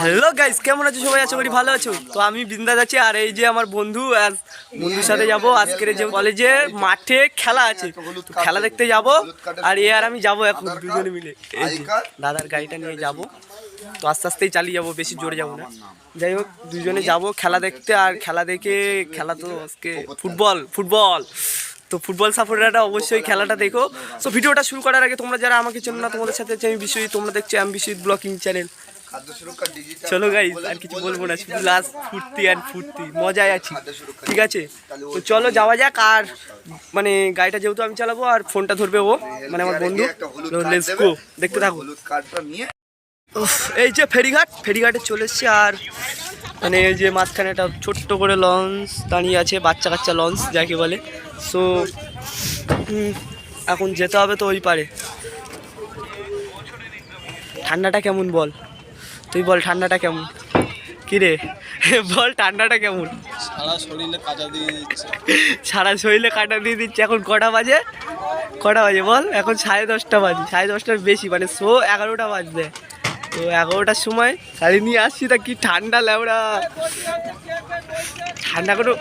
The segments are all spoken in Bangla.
হ্যালো গাইস, কেমন আছো সবাই? আশা করি ভালো আছো। তো আমি বিন্দাস আছি, আর এই যে আমার বন্ধু, আর বন্ধুর সাথে যাবো আজকের যে কলেজে মাঠে খেলা আছে, খেলা দেখতে যাব। আর আর আমি যাব এখন দুজনে মিলে দাদার গাড়িটা নিয়ে যাব। তো আস্তে আস্তেই চালিয়ে যাবো, বেশি জোরে যাবো না। যাই হোক, দুজনে যাব খেলা দেখতে। আর খেলা দেখে, খেলা তো আজকে ফুটবল তো ফুটবল সাপোর্টাররা অবশ্যই খেলাটা দেখো। তো ভিডিওটা শুরু করার আগে তোমরা যারা আমাকে চেনো না, তোমাদের সাথে আমি বিশ্বজিৎ, তোমরা দেখছো আমি বিশ্বজিৎ ব্লগিং চ্যানেল। চলো গাইস, আর কিছু বলবো না, শুধু লাস্ট ফুর্তি আর ফুর্তি, মজায় আছি, ঠিক আছে? তো চলো যাওয়া যাক। আর মানে গাড়িটা যেহেতু আমি চালাবো আর ফোনটা ধরবে ও, মানে আমার বন্ধু। লেটস গো, দেখতে থাকো। এই যে ফেরিঘাটে চলে এসছি। আর মানে এই যে মাঝখানে একটা ছোট্ট করে লঞ্চ দাঁড়িয়ে আছে, বাচ্চা কাচ্চা লঞ্চ যাকে বলে। সো এখন যেতে হবে তো ওই পারে। ঠান্ডাটা কেমন বল, তুই বল ঠান্ডাটা কেমন? কি রে বল, ঠান্ডাটা কেমন? সারা শরীরে কাটা দিয়ে দিচ্ছে, সারা শরীরে কাটা দিয়ে দিচ্ছে। এখন কটা বাজে বল? এখন 10:30 বাজে, 10:30টার বেশি, মানে 11টা বাজবে। তো 11টার সময় গাড়ি নিয়ে আসছি, তা কি ঠান্ডা ল্যাবড়া, ঠান্ডা কোনো।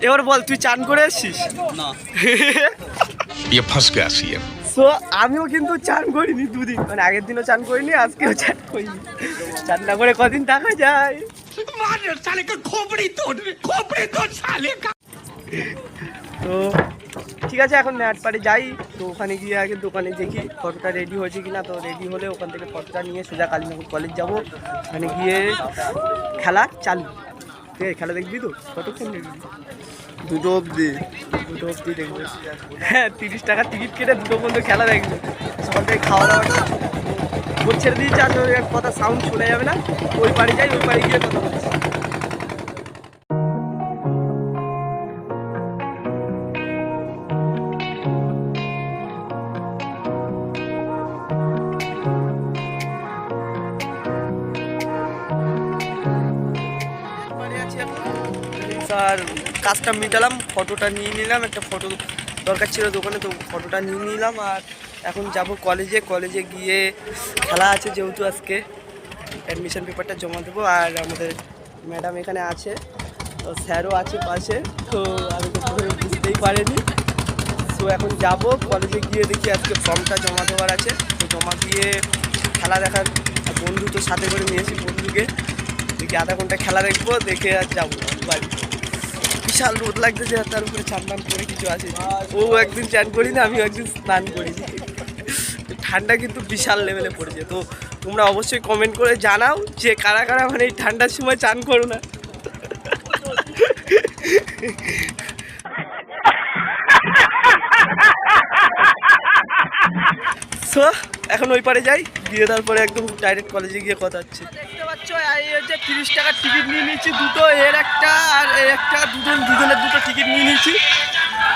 এবার বল, তুই চান করে এসছিস? না সো আমিও কিন্তু চান করিনি দুদিন, মানে আগের দিনও চান করিনি, আজকেও চান করিনি। চান না করে কদিন থাকা যায়? তো ঠিক আছে, এখন ম্যাটপাড়ে যাই। তো ওখানে গিয়ে আগে দোকানে দেখি ফটোটা রেডি হয়েছে কিনা। তো রেডি হলে ওখান থেকে ফটোটা নিয়ে সোজা কালীনগর কলেজ যাবো। ওখানে গিয়ে খেলা চালু, ঠিক আছে? খেলা দেখবি তো? কতক্ষণ দেখবি? 2টো অবধি দেখবে। হ্যাঁ, 30 টাকার টিকিট কেটে 2টো পর্যন্ত খেলা দেখবে। সকাল থেকে খাওয়া দাওয়াটা ছেড়ে দিয়েছে, আর কথা সাউন্ড শোনা যাবে না। ওই পাড়ে যাই, ওই পাড়ে গিয়ে কথা বলছি। আর কাজটা মিটালাম, ফটোটা নিয়ে নিলাম, একটা ফটো দরকার ছিল দোকানে, তো ফটোটা নিয়ে নিলাম। আর এখন যাব কলেজে গিয়ে খেলা আছে, যেহেতু আজকে অ্যাডমিশন পেপারটা জমা দেবো। আর আমাদের ম্যাডাম এখানে আছে, তো স্যারও আছে পাশে, তো আমি তো বুঝতেই পারিনি। তো এখন যাব কলেজে গিয়ে দেখি, আজকে ফর্মটা জমা দেওয়ার আছে, তো জমা দিয়ে খেলা দেখার। বন্ধু তো সাথে করে নিয়েছি, বন্ধুকে দেখি আধা ঘন্টা খেলা দেখবো, দেখে আর যাবো বাড়ি। বিশাল রোদ লাগতেছে, আর তার উপরে চান করে কিছু আছে। ও একদিন চান করি না, আমিও একদিন স্নান করিনি। ঠান্ডা কিন্তু বিশাল লেভেলে পড়েছে। তো তোমরা অবশ্যই কমেন্ট করে জানাও যে কারা কারা মানে এই ঠান্ডার সময় চান করো না। সো এখন ওই পারে যাই, গিয়ে তারপরে একদম ডাইরেক্ট কলেজে গিয়ে কথা হচ্ছে। দেখতে পাচ্ছ, এই হচ্ছে 30 টাকার টিকিট নিয়ে নিচ্ছি, দুটো, এর একটা আর এর একটা, দুজনের দুটো টিকিট নিয়ে নিচ্ছি।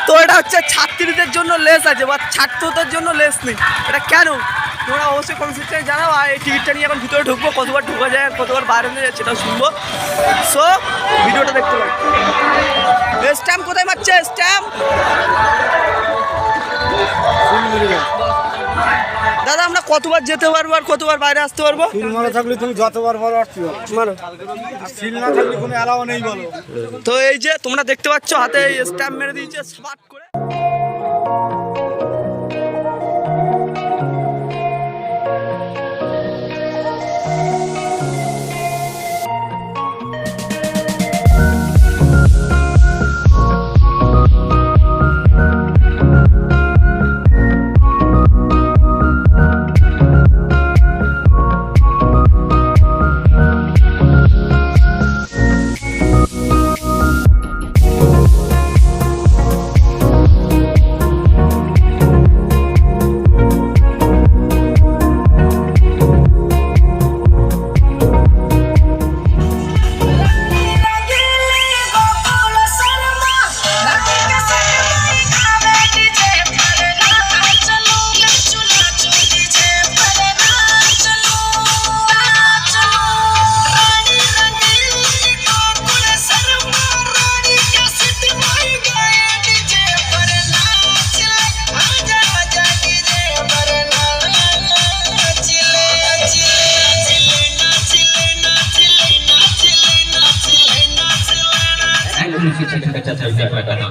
তো এটা হচ্ছে ছাত্রীদের জন্য লেস আছে, বা ছাত্রদের জন্য লেস নেই। এটা কেন তোমরা অবশ্যই কমেন্ট সেকশনে জানাও। আর এই টিকিটটা নিয়ে এখন ভিতরে ঢুকবো, কতবার ঢোকা যায় আর কতবার বাইরে নিয়ে যায় সেটাও শুনবো। সো ভিডিওটা দেখতে পাবো। স্ট্যাম্প কোথায় মারছে? স্ট্যাম্প দাদা, আমরা কতবার যেতে পারবো আর কতবার বাইরে আসতে পারবো? থাকলে তুমি যতবার বলো মারো, সিল না থাকলে কোনো অ্যালাউ নেই বলো। তো এই যে তোমরা দেখতে পাচ্ছ, হাতে স্ট্যাম্প মেরে দিয়েছে স্মার্ট করে। पीछे का कच्चा चलता है लगाना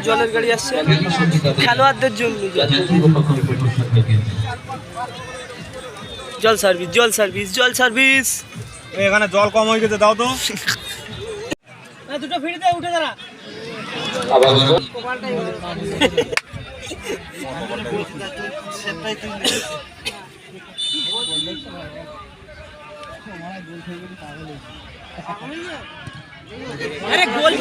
জলের গাড়ি আসছে খেলোয়াড়দের জন্য জল সার্ভিস জল সার্ভিস জল সার্ভিস এখানে জল কম হয়ে গেছে দাও তো দুটো ফিরে দে উঠে দাঁড়া আরে গোল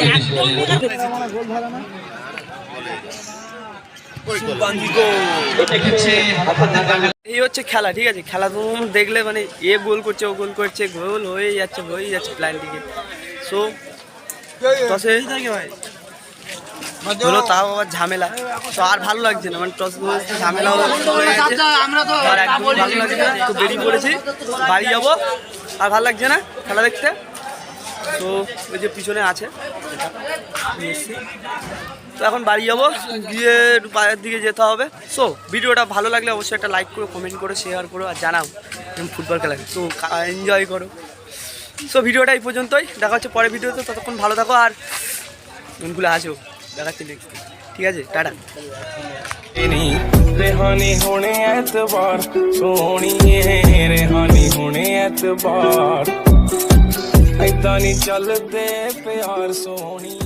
এই হচ্ছে খেলা, ঠিক আছে? খেলা তো দেখলে মানে এ গোল করছে, ও গোল করছে, গোল হয়ে যাচ্ছে প্ল্যান দিকে। সো টসে হলো, তাও আবার ঝামেলা, তো আর ভালো লাগছে না, মানে টস ঝামেলা আর একদম ভালো লাগছে না। তো বেরিয়ে পড়েছি, বাড়ি যাবো, আর ভালো লাগছে না খেলা দেখতে। তো ওই যে পিছনে আছে তো এখন বাড়ি যাবো, গিয়ে একটু বাইরের দিকে যেতে হবে। সো ভিডিওটা ভালো লাগলে অবশ্যই একটা লাইক করো, কমেন্ট করো, শেয়ার করো, আর জানাও ফুটবল খেলা তো এনজয় করো। সো ভিডিওটা এই পর্যন্তই, দেখা হচ্ছে পরের ভিডিওতে। ততক্ষণ ভালো থাকো, আর মনগুলো আসো, দেখাচ্ছি নেক্সট, ঠিক আছে? টাটা। रेहानी होने एतबार सोहणिए रेहानी होने एतबार ऐदां नहीं चलदे प्यार सोहणी।